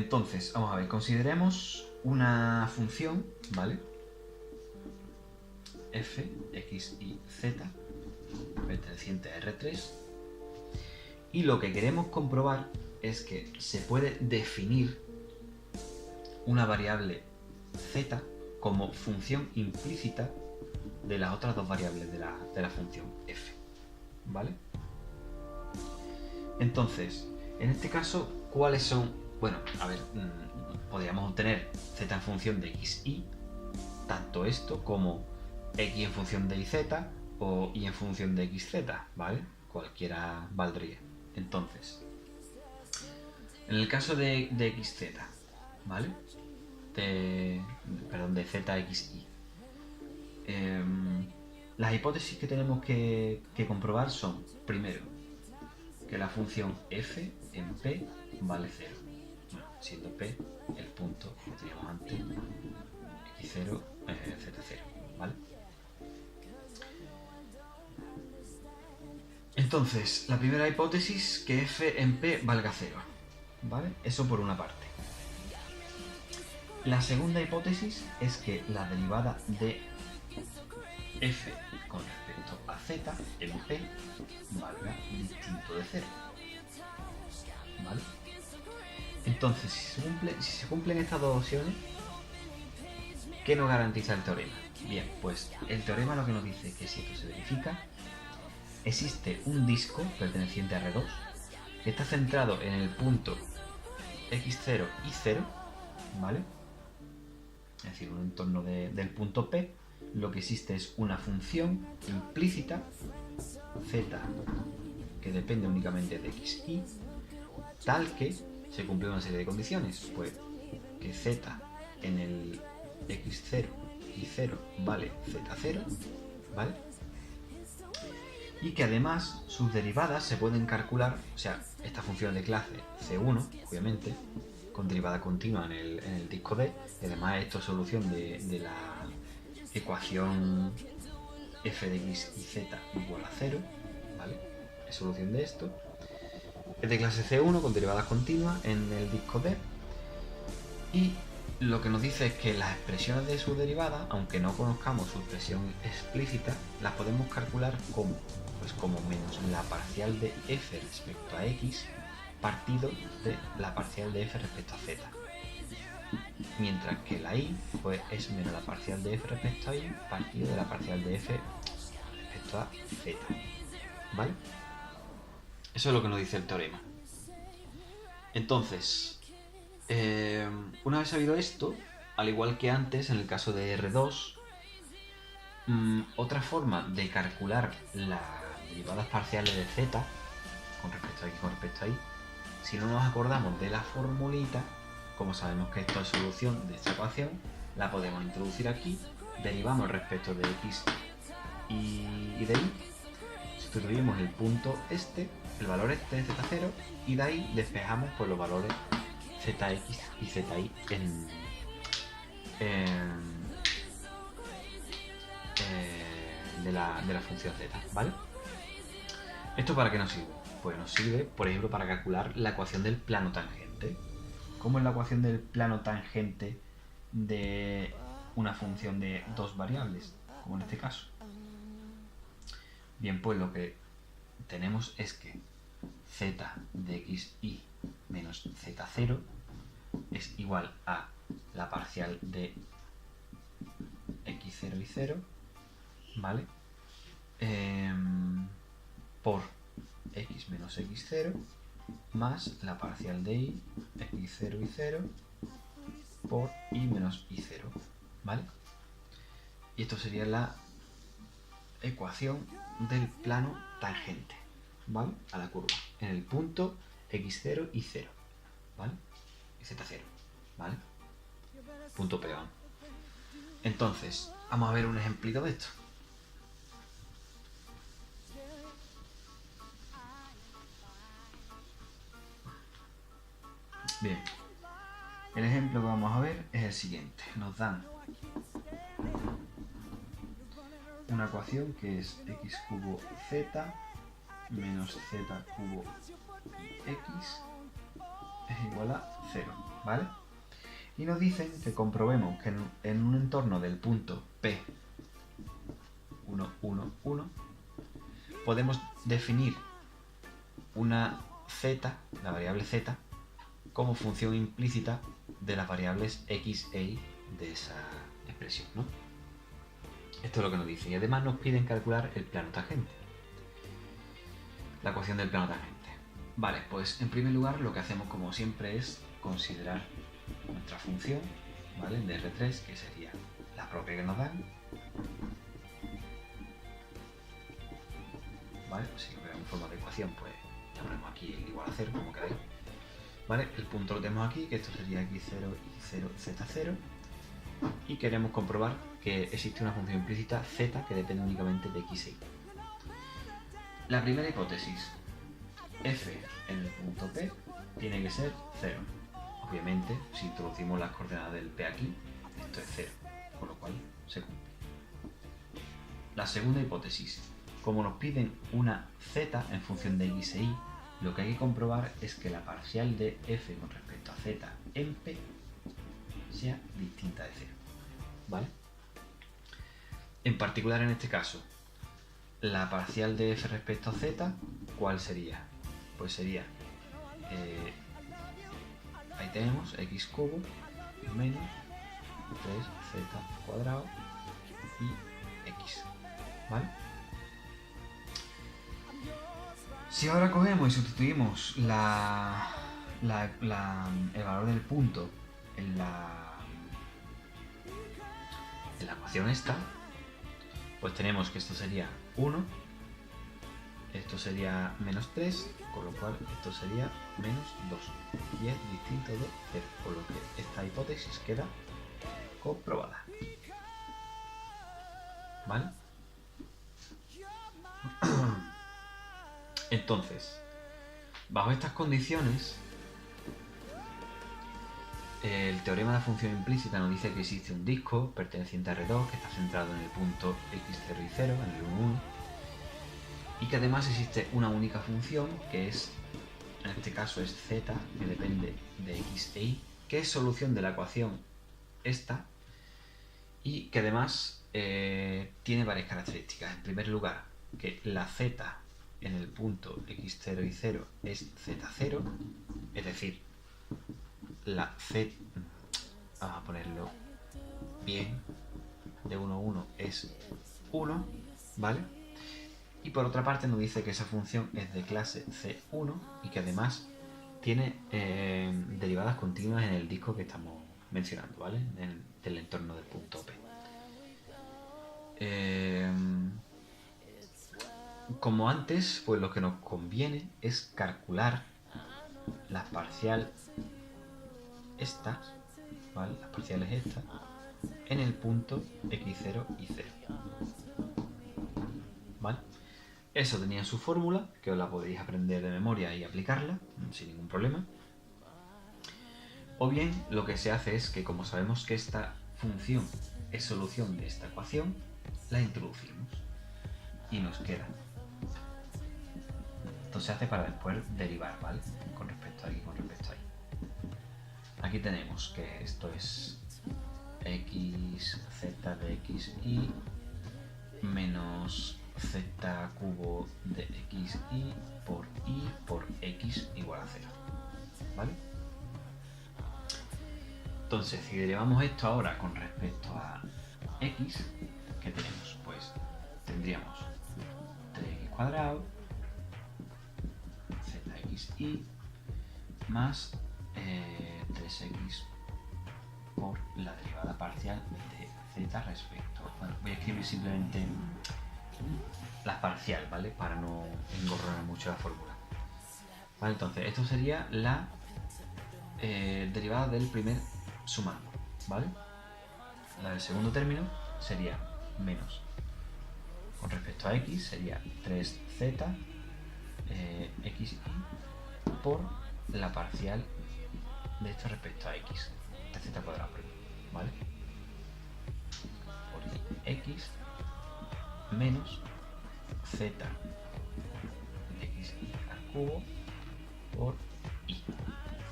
Entonces, vamos a ver, consideremos una función, ¿vale? F, X, Y, Z, perteneciente a R3. Y lo que queremos comprobar es que se puede definir una variable Z como función implícita de las otras dos variables de la función F, ¿vale? Entonces, en este caso, ¿cuáles son? Bueno, a ver, podríamos obtener Z en función de X, Y, tanto esto como X en función de YZ o Y en función de XZ, ¿vale? Cualquiera valdría. Entonces, en el caso de XZ, ¿vale? Perdón, de ZXY. Las hipótesis que tenemos que comprobar son, primero, que la función f en P vale 0. Bueno, siendo P el punto que teníamos antes, X0, Z0, ¿vale? Entonces, la primera hipótesis, que f en P valga 0, ¿vale? Eso por una parte. La segunda hipótesis es que la derivada de f con respecto a z en P valga distinto de 0, ¿vale? Entonces, si se cumplen estas dos opciones, ¿qué nos garantiza el teorema? Bien, pues el teorema lo que nos dice es que si esto se verifica, existe un disco perteneciente a R2 que está centrado en el punto x0 y 0, ¿vale? Es decir, un entorno del punto P. Lo que existe es una función implícita z que depende únicamente de x, y tal que se cumple una serie de condiciones, pues que z en el x0 y 0 vale z0, ¿vale? Y que además sus derivadas se pueden calcular, o sea, esta función de clase C1, obviamente, con derivada continua en el disco D, y además esto es solución de la ecuación f de x y z igual a 0, ¿vale? Es solución de esto. Es de clase C1 con derivadas continuas en el disco D, y lo que nos dice es que las expresiones de su derivada, aunque no conozcamos su expresión explícita, las podemos calcular como, pues como menos la parcial de f respecto a x partido de la parcial de f respecto a z. Mientras que la y pues es menos la parcial de f respecto a y partido de la parcial de f respecto a z, ¿vale? Eso es lo que nos dice el teorema. Entonces, una vez sabido esto, al igual que antes en el caso de R2, otra forma de calcular las derivadas parciales de z con respecto a x con respecto a y, si no nos acordamos de la formulita, como sabemos que esto es solución de esta ecuación, la podemos introducir aquí, derivamos respecto de x y de y, sustituimos el punto este, el valor este de z0, y de ahí despejamos pues los valores zx y zi de la función z, ¿vale? ¿Esto para qué nos sirve? Pues nos sirve, por ejemplo, para calcular la ecuación del plano tangente. ¿Cómo es la ecuación del plano tangente de una función de dos variables, como en este caso? Bien, pues lo que tenemos es que z de x y menos z0 es igual a la parcial de x0 y 0, ¿vale? Por x menos x0 más la parcial de y, x0 y 0, por y menos y0, ¿vale? Y esto sería la ecuación del plano tangente, ¿vale? A la curva, en el punto x0 y 0, ¿vale? Y z0, ¿vale? Punto P. Entonces, vamos a ver un ejemplito de esto. Bien, el ejemplo que vamos a ver es el siguiente. Nos dan una ecuación que es x cubo z menos z cubo y x es igual a 0. ¿vale? Y nos dicen que comprobemos que en un entorno del punto P 1, 1, 1 podemos definir una z, la variable z, como función implícita de las variables x e y de esa expresión, ¿no? Esto es lo que nos dicen. Y además nos piden calcular el plano tangente, la ecuación del plano tangente. Vale, pues en primer lugar lo que hacemos como siempre es considerar nuestra función, ¿vale? De R3, que sería la propia que nos dan. ¿Vale? Pues si lo vemos en forma de ecuación, pues ya ponemos aquí el igual a 0, como queráis. ¿Vale? El punto lo tenemos aquí, que esto sería x0, y0, z0. Y queremos comprobar que existe una función implícita z que depende únicamente de x e y. La primera hipótesis, f en el punto P tiene que ser 0. Obviamente, si introducimos las coordenadas del P aquí, esto es 0, con lo cual se cumple. La segunda hipótesis, como nos piden una z en función de x e y, lo que hay que comprobar es que la parcial de f con respecto a z en P sea distinta de 0, ¿vale? En particular en este caso, la parcial de f respecto a z, ¿cuál sería? Pues sería, ahí tenemos x cubo menos 3z cuadrado y x, ¿vale? Si ahora cogemos y sustituimos el valor del punto en la ecuación esta, pues tenemos que esto sería 1, esto sería menos 3, con lo cual esto sería menos 2, y es distinto de 0, por lo que esta hipótesis queda comprobada. ¿Vale? Entonces, bajo estas condiciones, el teorema de la función implícita nos dice que existe un disco perteneciente a R2 que está centrado en el punto x0 y 0, en el 1, 1, y que además existe una única función que es, en este caso es z, que depende de x e y, que es solución de la ecuación esta, y que además tiene varias características. En primer lugar, que la z en el punto x0 y 0 es z0, es decir, la z, vamos a ponerlo bien, de 1 a 1 es 1, ¿vale? Y por otra parte nos dice que esa función es de clase C1 y que además tiene derivadas continuas en el disco que estamos mencionando, ¿vale? Del entorno del punto P. Como antes, pues lo que nos conviene es calcular la parcial estas, ¿vale? Las parciales estas, en el punto x0 y 0. ¿Vale? Eso tenía su fórmula, que os la podéis aprender de memoria y aplicarla, sin ningún problema. O bien, lo que se hace es que, como sabemos que esta función es solución de esta ecuación, la introducimos y nos queda. Esto se hace para después derivar, ¿vale? Con respecto a aquí, con respecto a ahí. Aquí tenemos que esto es x, z de x y menos z cubo de xy por x igual a 0, ¿vale? Entonces, si derivamos esto ahora con respecto a x, ¿qué tenemos? Pues tendríamos 3x cuadrado zxy más 3x por la derivada parcial de z respecto. Bueno, voy a escribir simplemente la parcial, ¿vale? Para no engorronar mucho la fórmula. Vale, entonces esto sería la derivada del primer sumando, ¿vale? La del segundo término sería menos. Con respecto a x sería 3z xy por la parcial de esto respecto a x, de z cuadrado, ¿vale? Por x menos z de xy al cubo por y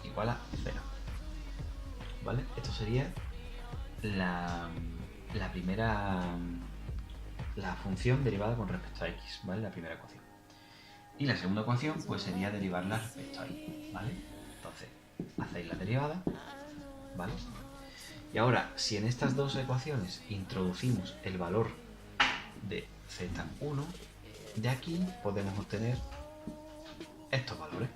igual a 0. ¿vale? Esto sería la primera, la función derivada con respecto a x, ¿vale? La primera ecuación. Y la segunda ecuación pues sería derivarla respecto a y, ¿vale? Entonces, hacéis la derivada, ¿vale? Y ahora, si en estas dos ecuaciones introducimos el valor de z1, de aquí podemos obtener estos valores,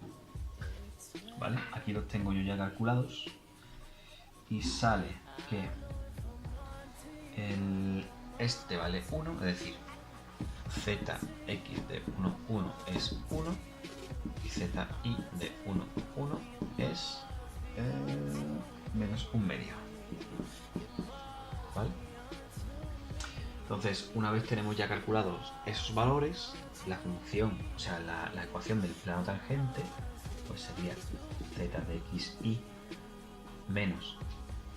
¿vale? Aquí los tengo yo ya calculados y sale que este vale 1, es decir, zx de 1, 1 es 1 y zi de 1, 1 es menos 1 medio, ¿vale? Entonces, una vez tenemos ya calculados esos valores, la función, o sea, la ecuación del plano tangente, pues sería z de xy menos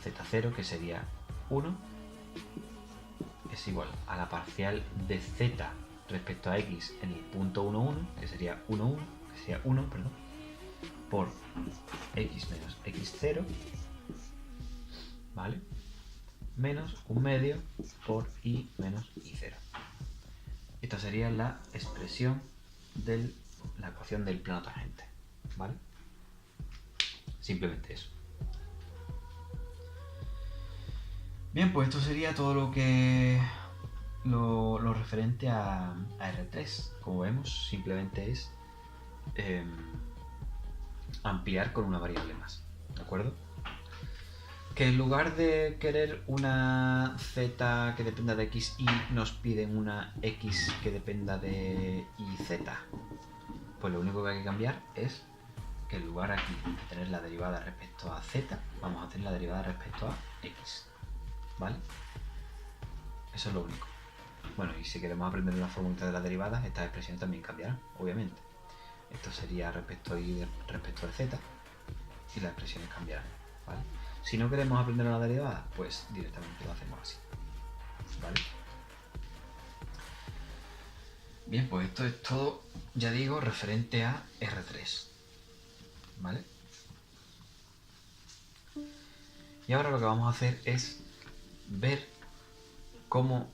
z0, que sería 1, es igual a la parcial de z respecto a x en el punto 1, 1, que sería 1, 1, que sería 1, perdón, por x menos x0, ¿vale? Menos 1 medio por y menos y0. Esta sería la expresión de la ecuación del plano tangente, ¿vale? Simplemente eso. Bien, pues esto sería todo lo que lo referente a R3. Como vemos, simplemente es ampliar con una variable más, ¿de acuerdo? Que en lugar de querer una z que dependa de x, y nos piden una x que dependa de y, z. Pues lo único que hay que cambiar es que en lugar aquí de tener la derivada respecto a z, vamos a tener la derivada respecto a x, ¿vale? Eso es lo único. Bueno, y si queremos aprender la fórmula de las derivadas, estas expresiones también cambiarán, obviamente. Esto sería respecto a y respecto a z, y las expresiones cambiarán, ¿vale? Si no queremos aprender la derivada, pues directamente lo hacemos así, ¿vale? Bien, pues esto es todo, ya digo, referente a R3, ¿vale? Y ahora lo que vamos a hacer es ver cómo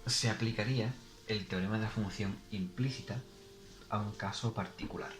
se aplicaría el teorema de la función implícita a un caso particular.